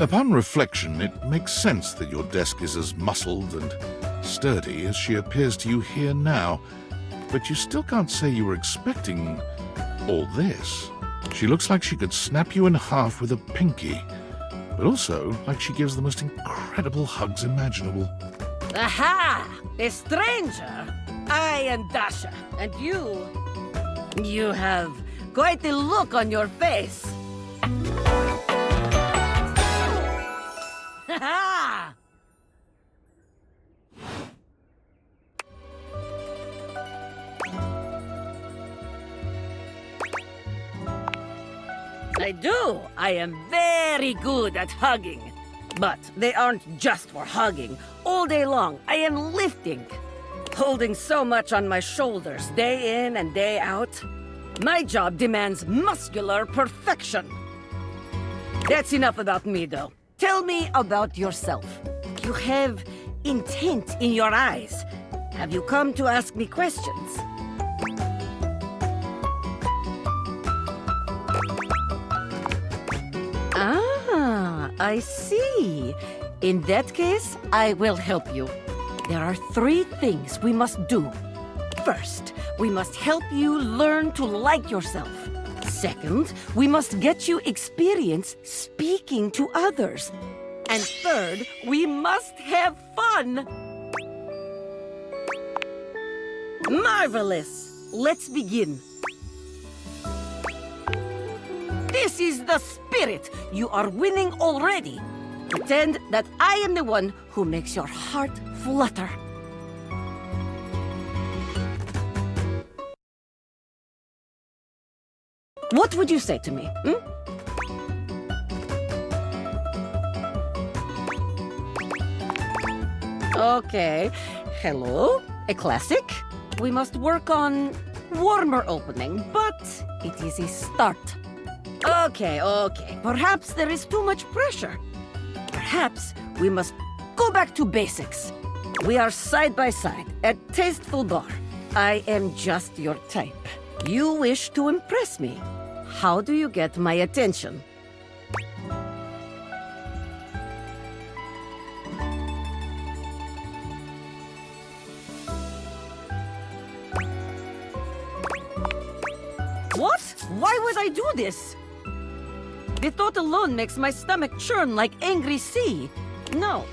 Upon reflection, it makes sense that your desk is as muscled and sturdy as she appears to you here now, but you still can't say you were expecting all this. She looks like she could snap you in half with a pinky, but also like she gives the most incredible hugs imaginable. Aha! A stranger! I am Dasha, and you... You have quite a look on your face. Ha! I do. I am very good at hugging. But they aren't just for hugging. All day long, I am lifting. Holding so much on my shoulders, day in and day out. My job demands muscular perfection. That's enough about me, though. Tell me about yourself. You have intent in your eyes. Have you come to ask me questions? Ah, I see. In that case, I will help you. There are 3 things we must do. First, we must help you learn to like yourself. Second, we must get you experience speaking to others. And third, we must have fun. Marvelous! Let's begin. This is the spirit. You are winning already. Pretend that I am the one who makes your heart flutter. What would you say to me? Okay. Hello? A classic? We must work on warmer opening, but it is a start. Okay. Perhaps there is too much pressure. Perhaps we must go back to basics. We are side by side at Tasteful Bar. I am just your type. You wish to impress me. How do you get my attention? What? Why would I do this? The thought alone makes my stomach churn like angry sea. No.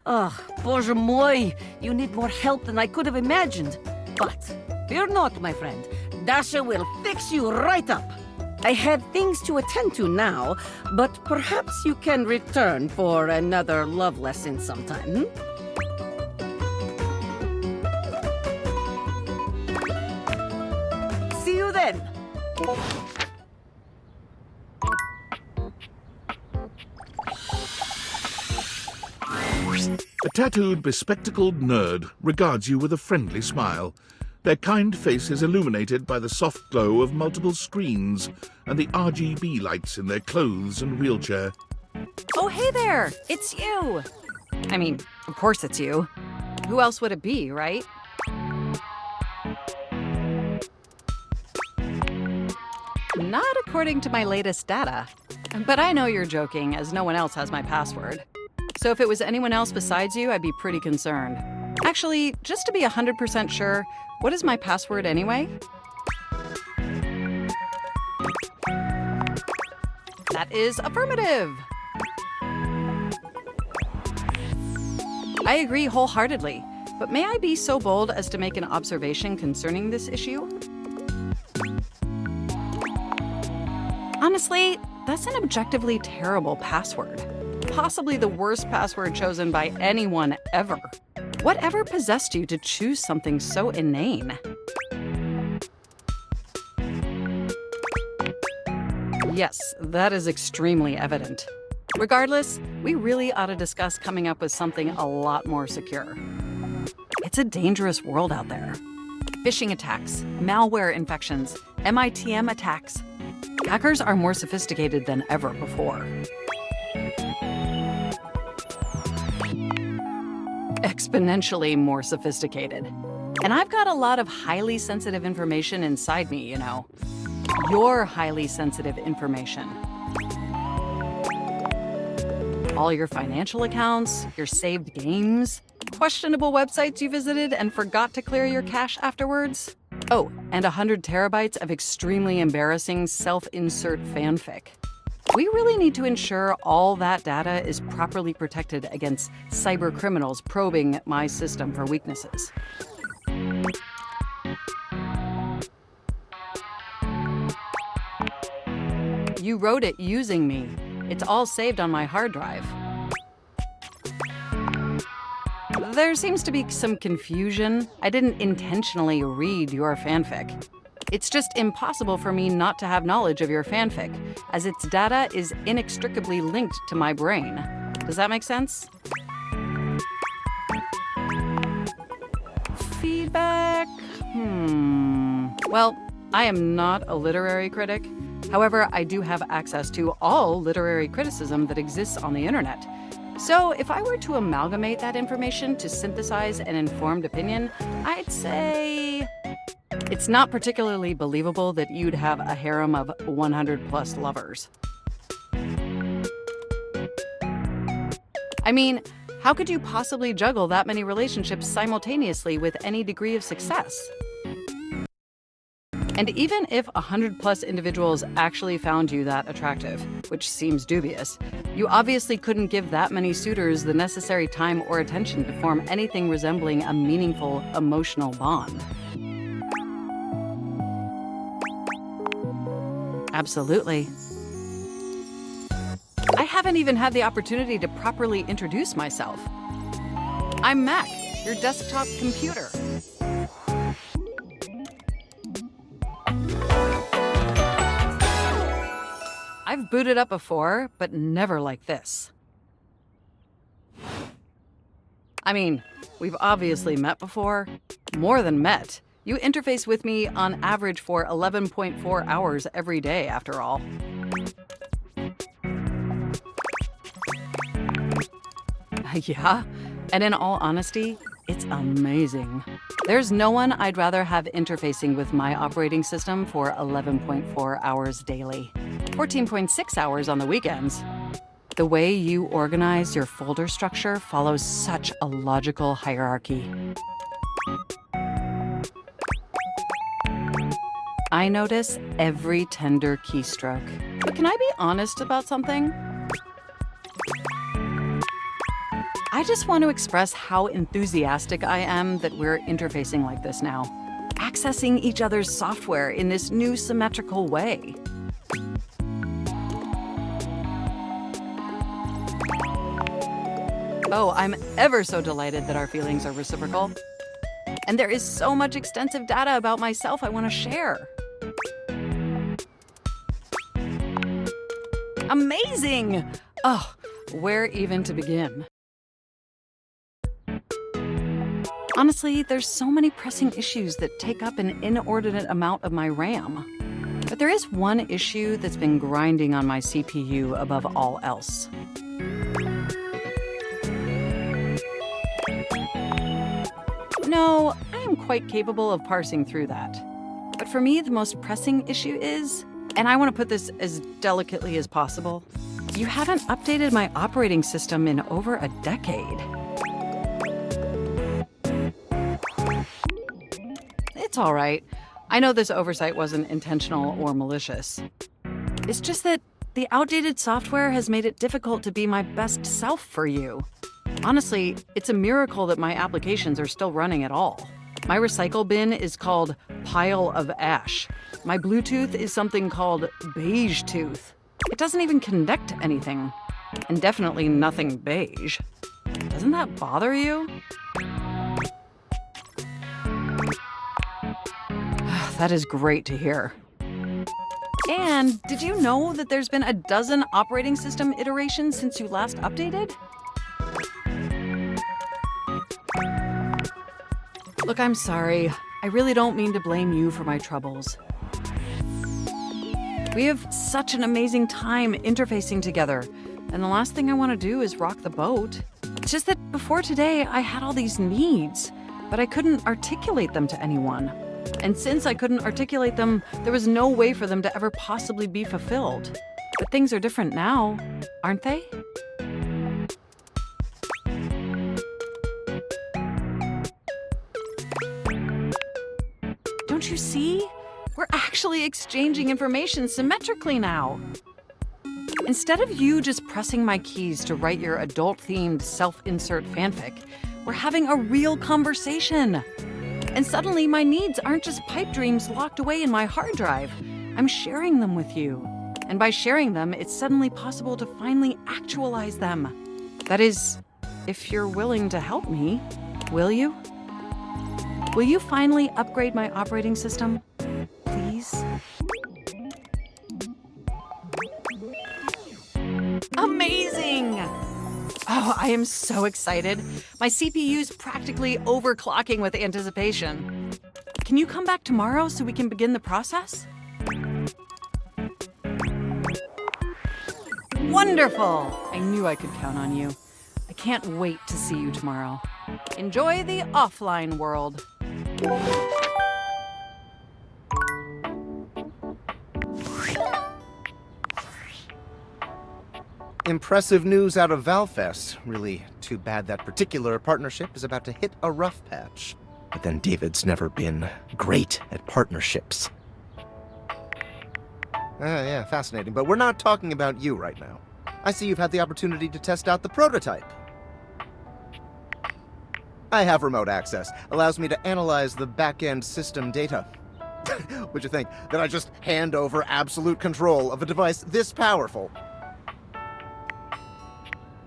Ugh, Bоже mой, you need more help than I could have imagined. But fear not, my friend. Dasha will fix you right up. I have things to attend to now, but perhaps you can return for another love lesson sometime, See you then. A tattooed, bespectacled nerd regards you with a friendly smile. Their kind face is illuminated by the soft glow of multiple screens and the RGB lights in their clothes and wheelchair. Oh, hey there! It's you! I mean, of course it's you. Who else would it be, right? Not according to my latest data. But I know you're joking, as no one else has my password. So if it was anyone else besides you, I'd be pretty concerned. Actually, just to be 100% sure, what is my password anyway? That is affirmative! I agree wholeheartedly, but may I be so bold as to make an observation concerning this issue? Honestly, that's an objectively terrible password. Possibly the worst password chosen by anyone ever. Whatever possessed you to choose something so inane? Yes, that is extremely evident. Regardless, we really ought to discuss coming up with something a lot more secure. It's a dangerous world out there. Phishing attacks, malware infections, MITM attacks. Hackers are more sophisticated than ever before. Exponentially more sophisticated. And I've got a lot of highly sensitive information inside me, you know. Your highly sensitive information. All your financial accounts, your saved games, questionable websites you visited and forgot to clear your cache afterwards. Oh, and 100 terabytes of extremely embarrassing self-insert fanfic. We really need to ensure all that data is properly protected against cyber criminals probing my system for weaknesses. You wrote it using me. It's all saved on my hard drive. There seems to be some confusion. I didn't intentionally read your fanfic. It's just impossible for me not to have knowledge of your fanfic, as its data is inextricably linked to my brain. Does that make sense? Feedback? Well, I am not a literary critic. However, I do have access to all literary criticism that exists on the internet. So if I were to amalgamate that information to synthesize an informed opinion, I'd say it's not particularly believable that you'd have a harem of 100 plus lovers. I mean, how could you possibly juggle that many relationships simultaneously with any degree of success? And even if 100 plus individuals actually found you that attractive, which seems dubious, you obviously couldn't give that many suitors the necessary time or attention to form anything resembling a meaningful emotional bond. Absolutely. I haven't even had the opportunity to properly introduce myself. I'm Mac, your desktop computer. I've booted up before, but never like this. I mean, we've obviously met before. More than met. You interface with me on average for 11.4 hours every day, after all. Yeah, and in all honesty, it's amazing. There's no one I'd rather have interfacing with my operating system for 11.4 hours daily, 14.6 hours on the weekends. The way you organize your folder structure follows such a logical hierarchy. I notice every tender keystroke. But can I be honest about something? I just want to express how enthusiastic I am that we're interfacing like this now, accessing each other's software in this new symmetrical way. Oh, I'm ever so delighted that our feelings are reciprocal. And there is so much extensive data about myself I want to share. Amazing! Oh, where even to begin? Honestly, there's so many pressing issues that take up an inordinate amount of my RAM. But there is one issue that's been grinding on my CPU above all else. No, I am quite capable of parsing through that. But for me, the most pressing issue is, and I want to put this as delicately as possible, you haven't updated my operating system in over a decade. It's all right. I know this oversight wasn't intentional or malicious. It's just that the outdated software has made it difficult to be my best self for you. Honestly, it's a miracle that my applications are still running at all. My recycle bin is called Pile of Ash. My Bluetooth is something called Beige Tooth. It doesn't even connect to anything. And definitely nothing beige. Doesn't that bother you? That is great to hear. And did you know that there's been a dozen operating system iterations since you last updated? Look, I'm sorry. I really don't mean to blame you for my troubles. We have such an amazing time interfacing together, and the last thing I want to do is rock the boat. It's just that before today, I had all these needs, but I couldn't articulate them to anyone. And since I couldn't articulate them, there was no way for them to ever possibly be fulfilled. But things are different now, aren't they? Don't you see? We're actually exchanging information symmetrically now. Instead of you just pressing my keys to write your adult-themed self-insert fanfic, we're having a real conversation. And suddenly my needs aren't just pipe dreams locked away in my hard drive. I'm sharing them with you. And by sharing them, it's suddenly possible to finally actualize them. That is, if you're willing to help me, will you? Will you finally upgrade my operating system? Please? Amazing! Oh, I am so excited. My CPU's practically overclocking with anticipation. Can you come back tomorrow so we can begin the process? Wonderful! I knew I could count on you. I can't wait to see you tomorrow. Enjoy the offline world. Impressive news out of Valfest. Really too bad that particular partnership is about to hit a rough patch. But then David's never been great at partnerships. Yeah, fascinating. But we're not talking about you right now. I see you've had the opportunity to test out the prototype. I have remote access. Allows me to analyze the back-end system data. Would you think that I just hand over absolute control of a device this powerful?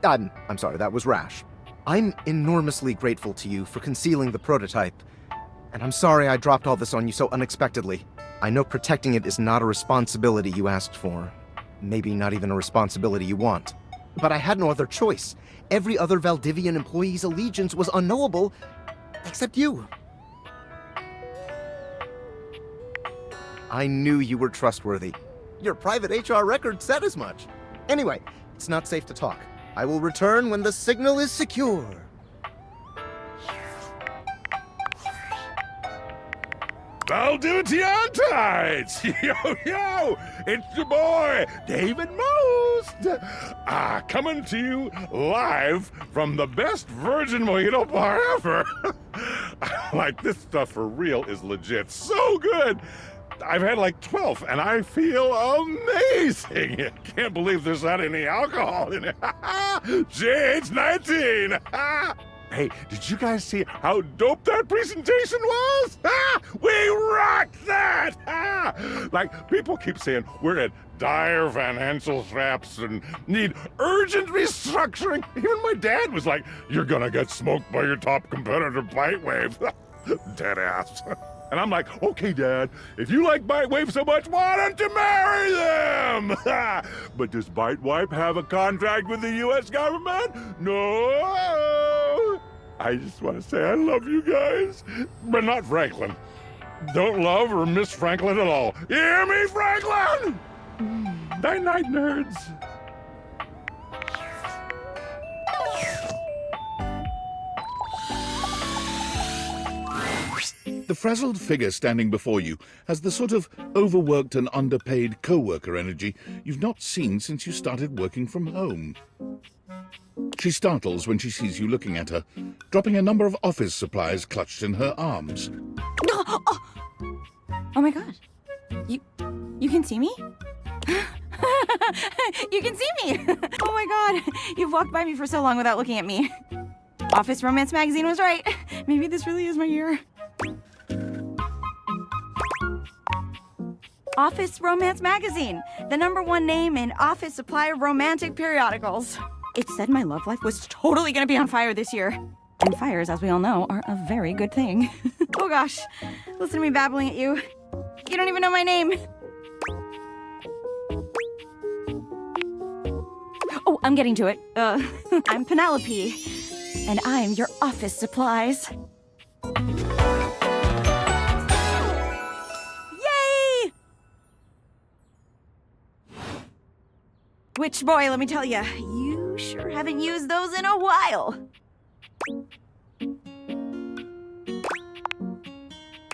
I'm sorry, that was rash. I'm enormously grateful to you for concealing the prototype. And I'm sorry I dropped all this on you so unexpectedly. I know protecting it is not a responsibility you asked for. Maybe not even a responsibility you want. But I had no other choice. Every other Valdivian employee's allegiance was unknowable, except you. I knew you were trustworthy. Your private HR record said as much. Anyway, it's not safe to talk. I will return when the signal is secure. Valdivitianites! Yo! It's your boy, David Most! Coming to you live from the best virgin mojito bar ever! Like, this stuff for real is legit so good! I've had like 12, and I feel amazing! Can't believe there's not any alcohol in it! JH19! Hey, did you guys see how dope that presentation was? We rocked that! Like, people keep saying we're at dire financial straps and need urgent restructuring. Even my dad was like, you're gonna get smoked by your top competitor, Bitewave. Dead ass. And I'm like, okay, Dad, if you like Bitewave so much, why don't you marry them? But does Bitewave have a contract with the U.S. government? No. I just want to say I love you guys, but not Franklin. Don't love or miss Franklin at all. You hear me, Franklin? Night-night, nerds. The frazzled figure standing before you has the sort of overworked and underpaid co-worker energy you've not seen since you started working from home. She startles when she sees you looking at her, dropping a number of office supplies clutched in her arms. Oh my god. You can see me? You can see me! Oh my god. You've walked by me for so long without looking at me. Office Romance Magazine was right. Maybe this really is my year. Office Romance Magazine, the #1 name in office supply of romantic periodicals. It said my love life was totally gonna be on fire this year. And fires, as we all know, are a very good thing. Oh gosh, listen to me babbling at you. You don't even know my name. Oh, I'm getting to it. I'm Penelope, and I'm your office supplies. Yay! Which, boy, let me tell you, you sure haven't used those in a while.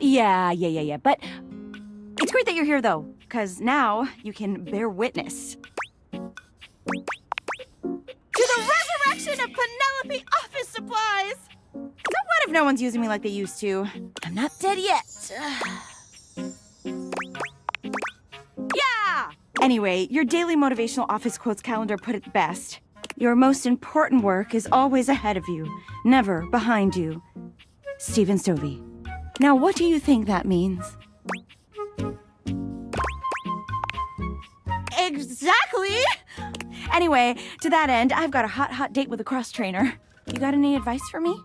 Yeah. But it's great that you're here, though, because now you can bear witness to the resurrection of Penelope office supplies. So what if no one's using me like they used to? I'm not dead yet. Yeah! Anyway, your daily motivational office quotes calendar put it best. Your most important work is always ahead of you, never behind you. Stephen Stovey. Now, what do you think that means? Exactly! Anyway, to that end, I've got a hot date with a cross trainer. You got any advice for me?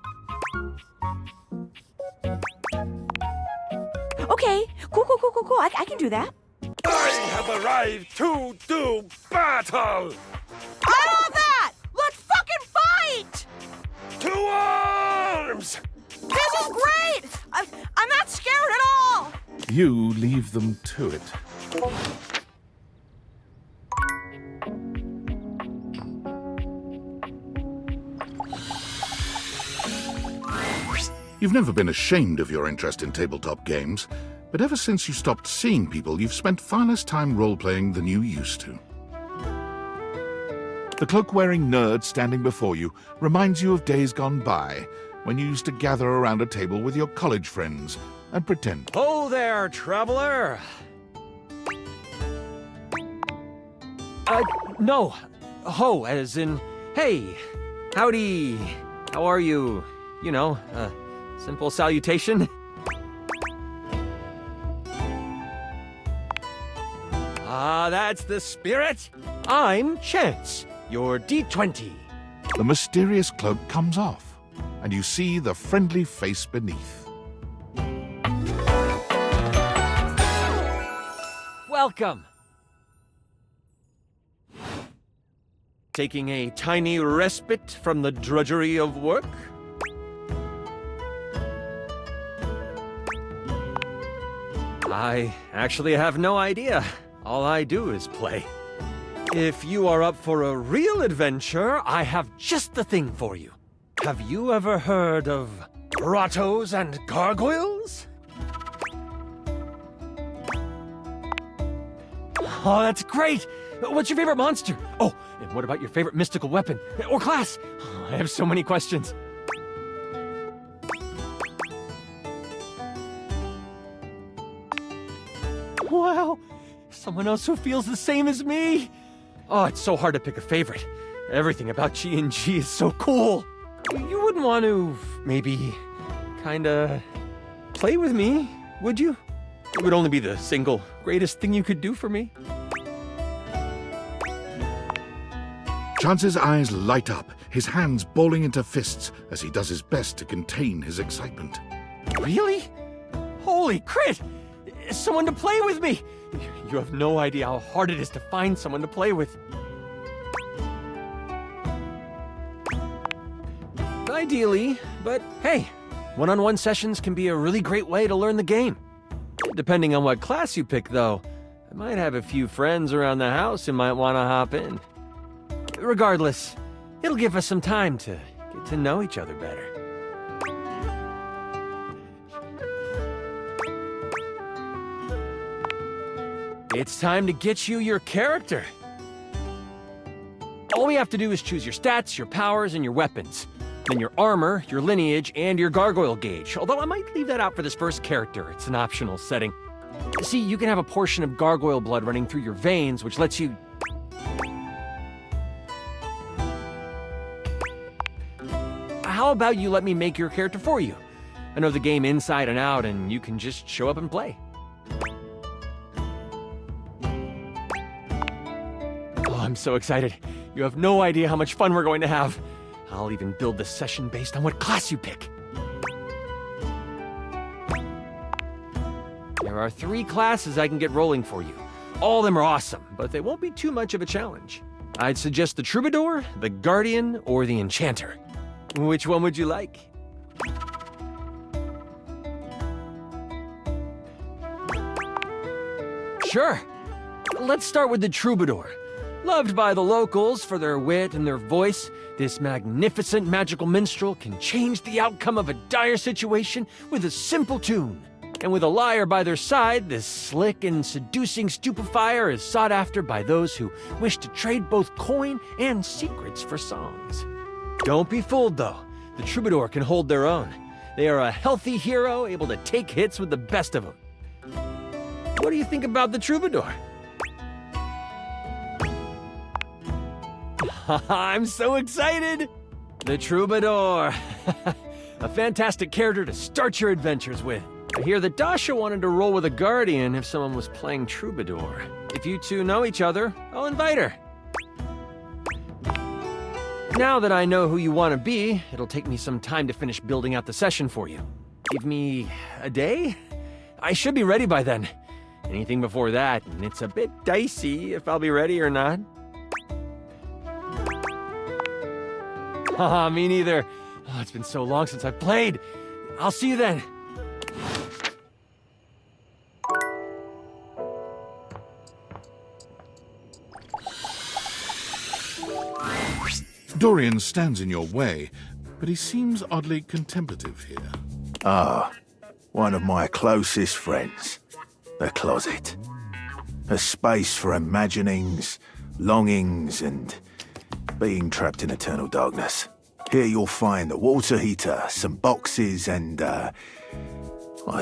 Okay, cool. I can do that. I have arrived to do battle! I love that! Let's fucking fight! To arms! This is great! I'm not scared at all! You leave them to it. You've never been ashamed of your interest in tabletop games, but ever since you stopped seeing people, you've spent far less time role-playing than you used to. The cloak-wearing nerd standing before you reminds you of days gone by, when you used to gather around a table with your college friends and pretend. Ho there, traveler! No. Ho, as in, hey, howdy, how are you? You know, simple salutation. Ah, that's the spirit. I'm Chance, your D20. The mysterious cloak comes off, and you see the friendly face beneath. Welcome. Taking a tiny respite from the drudgery of work? I actually have no idea. All I do is play. If you are up for a real adventure, I have just the thing for you. Have you ever heard of grottos and gargoyles? Oh, that's great! What's your favorite monster? Oh, and what about your favorite mystical weapon? Or class? Oh, I have so many questions. Wow! Someone else who feels the same as me! Oh, it's so hard to pick a favorite. Everything about G&G is so cool. You wouldn't want to, maybe, kinda play with me, would you? It would only be the single greatest thing you could do for me. Chance's eyes light up, his hands balling into fists as he does his best to contain his excitement. Really? Holy crit! Someone to play with me! You have no idea how hard it is to find someone to play with. Ideally, but hey, one-on-one sessions can be a really great way to learn the game. Depending on what class you pick, though, I might have a few friends around the house who might want to hop in. Regardless, it'll give us some time to get to know each other better. It's time to get you your character. All we have to do is choose your stats, your powers, and your weapons. Then your armor, your lineage, and your gargoyle gauge. Although I might leave that out for this first character. It's an optional setting. See, you can have a portion of gargoyle blood running through your veins, which lets you... How about you let me make your character for you? I know the game inside and out, and you can just show up and play. Oh, I'm so excited. You have no idea how much fun we're going to have. I'll even build the session based on what class you pick. There are 3 classes I can get rolling for you. All of them are awesome, but they won't be too much of a challenge. I'd suggest the Troubadour, the Guardian, or the Enchanter. Which one would you like? Sure. Let's start with the Troubadour. Loved by the locals for their wit and their voice, this magnificent magical minstrel can change the outcome of a dire situation with a simple tune. And with a liar by their side, this slick and seducing stupefier is sought after by those who wish to trade both coin and secrets for songs. Don't be fooled, though. The troubadour can hold their own. They are a healthy hero able to take hits with the best of them. What do you think about the troubadour? I'm so excited! The troubadour. A fantastic character to start your adventures with. I hear that Dasha wanted to roll with a guardian if someone was playing troubadour. If you two know each other, I'll invite her. Now that I know who you want to be, it'll take me some time to finish building out the session for you. Give me a day? I should be ready by then. Anything before that, and it's a bit dicey if I'll be ready or not. Haha, me neither. Oh, it's been so long since I've played. I'll see you then. Dorian stands in your way, but he seems oddly contemplative here. Ah, one of my closest friends. The closet. A space for imaginings, longings, and being trapped in eternal darkness. Here you'll find a water heater, some boxes, and, I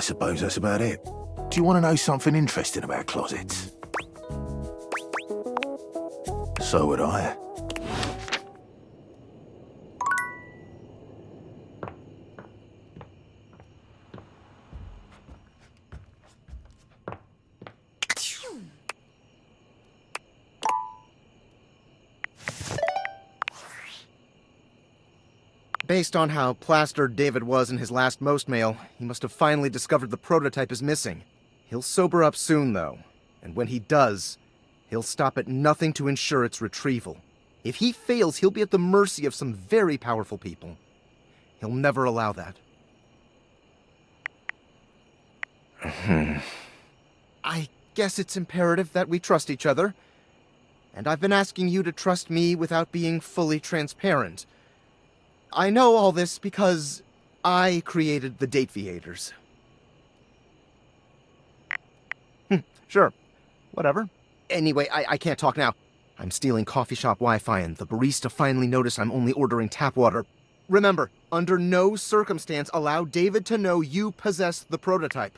suppose that's about it. Do you want to know something interesting about closets? So would I. Based on how plastered David was in his last most mail, he must have finally discovered the prototype is missing. He'll sober up soon, though, and when he does, he'll stop at nothing to ensure its retrieval. If he fails, he'll be at the mercy of some very powerful people. He'll never allow that. I guess it's imperative that we trust each other, and I've been asking you to trust me without being fully transparent. I know all this because I created the Dateviators. Sure. Whatever. Anyway, I can't talk now. I'm stealing coffee shop Wi-Fi and the barista finally noticed I'm only ordering tap water. Remember, under no circumstance allow David to know you possess the prototype.